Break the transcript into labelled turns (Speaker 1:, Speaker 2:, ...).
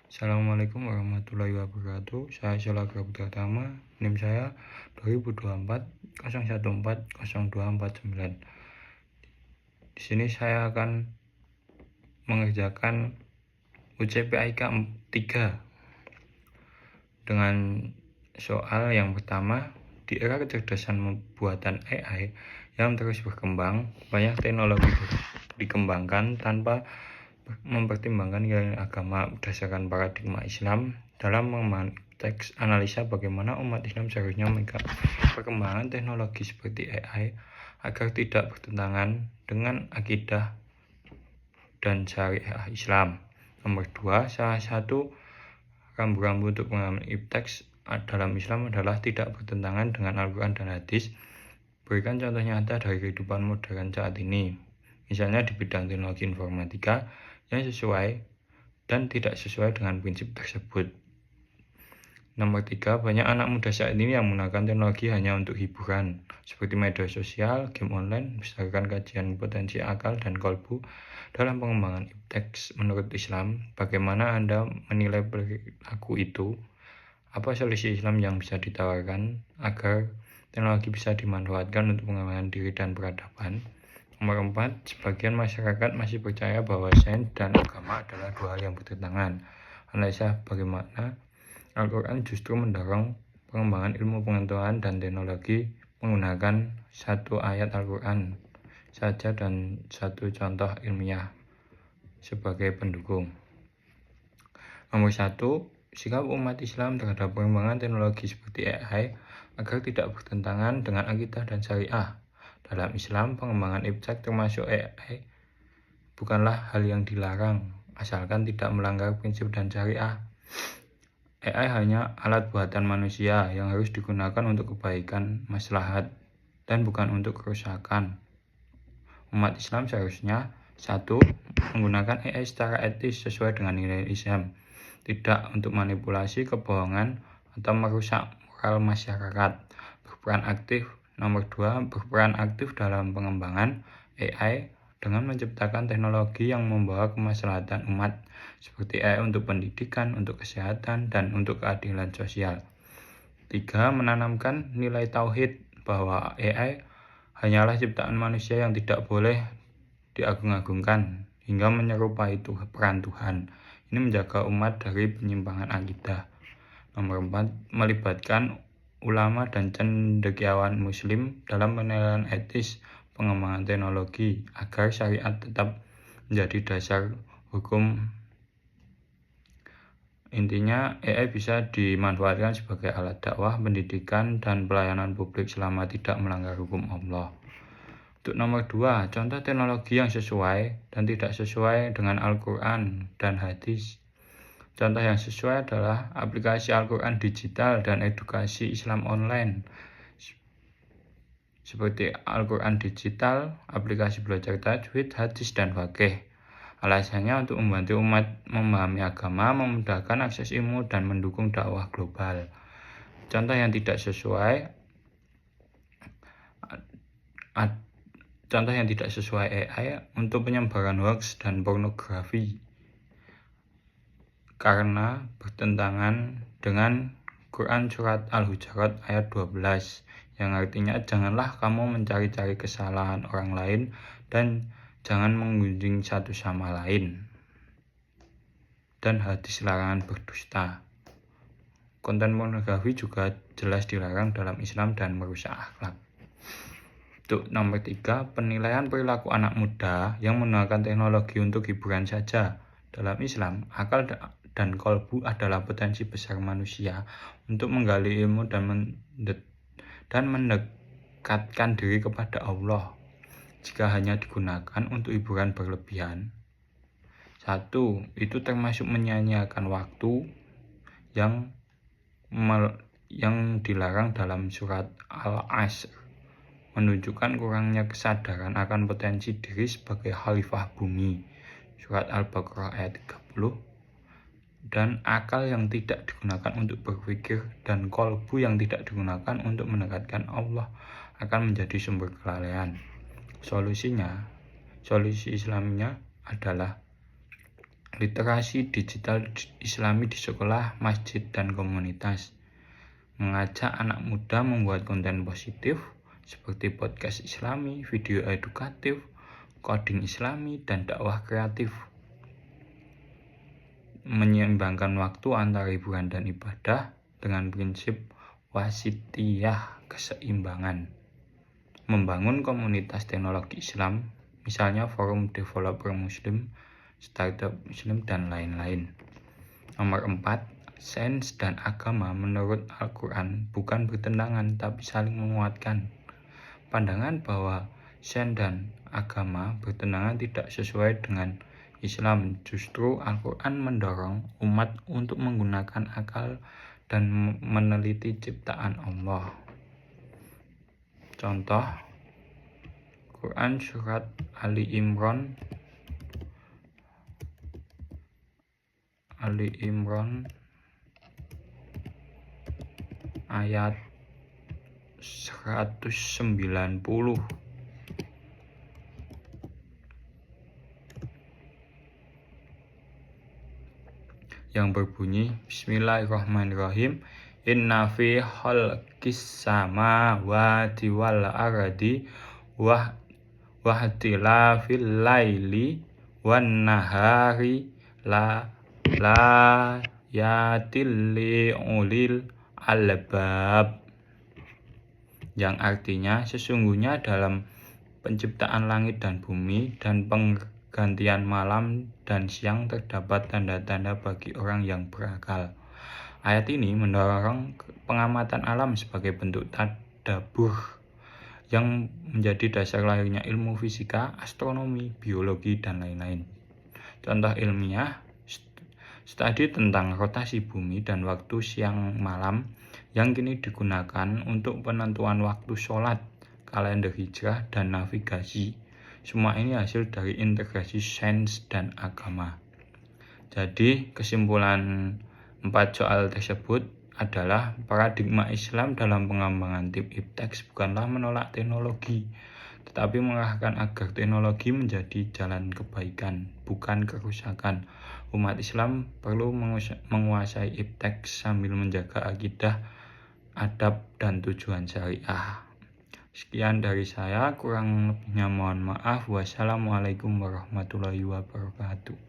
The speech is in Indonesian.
Speaker 1: Assalamualaikum warahmatullahi wabarakatuh. Saya Shola Putra-Tama. NIM saya 2024 014 0249. Di sini saya akan mengerjakan UCPIK 3 dengan soal yang pertama. Di era kecerdasan buatan AI yang terus berkembang, banyak teknologi dikembangkan tanpa mempertimbangkan nilai agama berdasarkan paradigma Islam. Dalam mengemban teks analisa bagaimana umat Islam seharusnya mengikapi perkembangan teknologi seperti AI agar tidak bertentangan dengan akidah dan syariah Islam. Nomor 2, salah satu rambu-rambu untuk mengambil teks dalam Islam adalah tidak bertentangan dengan Al-Quran dan hadis. Berikan contoh nyata dari kehidupan modern saat ini, misalnya di bidang teknologi informatika, yang sesuai dan tidak sesuai dengan prinsip tersebut. Nomor 3, banyak anak muda saat ini yang menggunakan teknologi hanya untuk hiburan, seperti media sosial, game online. Berdasarkan kajian potensi akal dan kolbu dalam pengembangan teks menurut Islam, bagaimana Anda menilai perilaku itu? Apa solusi Islam yang bisa ditawarkan agar teknologi bisa dimanfaatkan untuk pengembangan diri dan peradaban? Nomor 4, sebagian masyarakat masih percaya bahwa sains dan agama adalah dua hal yang bertentangan. Analisa bagaimana Al-Quran justru mendorong pengembangan ilmu pengetahuan dan teknologi menggunakan satu ayat Al-Quran saja dan satu contoh ilmiah sebagai pendukung. Nomor 1, sikap umat Islam terhadap pengembangan teknologi seperti AI agar tidak bertentangan dengan akidah dan syariah. Dalam Islam, pengembangan iptek termasuk AI bukanlah hal yang dilarang, asalkan tidak melanggar prinsip dan syariah. AI hanya alat buatan manusia yang harus digunakan untuk kebaikan maslahat dan bukan untuk kerusakan. Umat Islam seharusnya 1, menggunakan AI secara etis sesuai dengan nilai Islam, tidak untuk manipulasi, kebohongan, atau merusak moral masyarakat. Berperan aktif. Nomor 2, berperan aktif dalam pengembangan AI dengan menciptakan teknologi yang membawa kemaslahatan umat, seperti AI untuk pendidikan, untuk kesehatan, dan untuk keadilan sosial. 3, menanamkan nilai tauhid bahwa AI hanyalah ciptaan manusia yang tidak boleh diagung-agungkan hingga menyerupai peran Tuhan. Ini menjaga umat dari penyimpangan akidah. Nomor 4, melibatkan ulama dan cendekiawan muslim dalam penilaian etis pengembangan teknologi agar syariat tetap menjadi dasar hukum. Intinya, AI bisa dimanfaatkan sebagai alat dakwah, pendidikan, dan pelayanan publik selama tidak melanggar hukum Allah. Untuk nomor 2, contoh teknologi yang sesuai dan tidak sesuai dengan Al-Quran dan hadis. Contoh yang sesuai adalah aplikasi Al-Quran digital dan edukasi Islam online, seperti Al-Quran digital, aplikasi belajar tajwid, hadis, dan fikih. Alasannya untuk membantu umat memahami agama, memudahkan akses ilmu, dan mendukung dakwah global. Contoh yang tidak sesuai AI untuk penyebaran hoax dan pornografi karena bertentangan dengan Quran surat Al-Hujurat ayat 12 yang artinya janganlah kamu mencari-cari kesalahan orang lain dan jangan menggunjing satu sama lain, dan hadis larangan berdusta. Konten pornografi juga jelas dilarang dalam Islam dan merusak akhlak. Untuk nomor 3, penilaian perilaku anak muda yang menggunakan teknologi untuk hiburan saja. Dalam Islam, akal dan kolbu adalah potensi besar manusia untuk menggali ilmu dan mendekatkan diri kepada Allah. Jika hanya digunakan untuk hiburan berlebihan, 1, itu termasuk menyia-nyiakan waktu yang dilarang dalam surat Al-Asr, menunjukkan kurangnya kesadaran akan potensi diri sebagai khalifah bumi, surat Al-Baqarah ayat 30, dan akal yang tidak digunakan untuk berpikir dan kolbu yang tidak digunakan untuk mendekatkan Allah akan menjadi sumber kelalaian. Solusi Islamnya adalah literasi digital Islami di sekolah, masjid, dan komunitas, mengajak anak muda membuat konten positif seperti podcast Islami, video edukatif, coding Islami, dan dakwah kreatif, menyeimbangkan waktu antara hiburan dan ibadah dengan prinsip wasitiyah, keseimbangan, membangun komunitas teknologi Islam, misalnya forum developer Muslim, startup Muslim, dan lain-lain. Nomor 4, sains dan agama menurut Al-Quran bukan bertentangan tapi saling menguatkan. Pandangan bahwa sains dan agama bertentangan tidak sesuai dengan Islam. Justru Al-Quran mendorong umat untuk menggunakan akal dan meneliti ciptaan Allah. Contoh, Quran Surat Ali Imran ayat 190 yang berbunyi, Bismillahirrahmanirrahim, Inna fi khalqis samawati wal ardi wahtilafil laili wan nahari la yatil li ulil albab, yang artinya sesungguhnya dalam penciptaan langit dan bumi dan penggantian malam dan siang terdapat tanda-tanda bagi orang yang berakal. Ayat ini mendorong pengamatan alam sebagai bentuk tadabbur yang menjadi dasar lahirnya ilmu fisika, astronomi, biologi, dan lain-lain. Contoh ilmiah, studi tentang rotasi bumi dan waktu siang malam yang kini digunakan untuk penentuan waktu sholat, kalender hijrah, dan navigasi. Semua ini hasil dari integrasi sains dan agama. Jadi kesimpulan 4 soal tersebut adalah paradigma Islam dalam pengembangan tim ipteks bukanlah menolak teknologi, tetapi mengarahkan agar teknologi menjadi jalan kebaikan, bukan kerusakan. Umat Islam perlu menguasai ipteks sambil menjaga akidah, adab, dan tujuan syariah. Sekian dari saya, kurang lebihnya mohon maaf. Wassalamualaikum warahmatullahi wabarakatuh.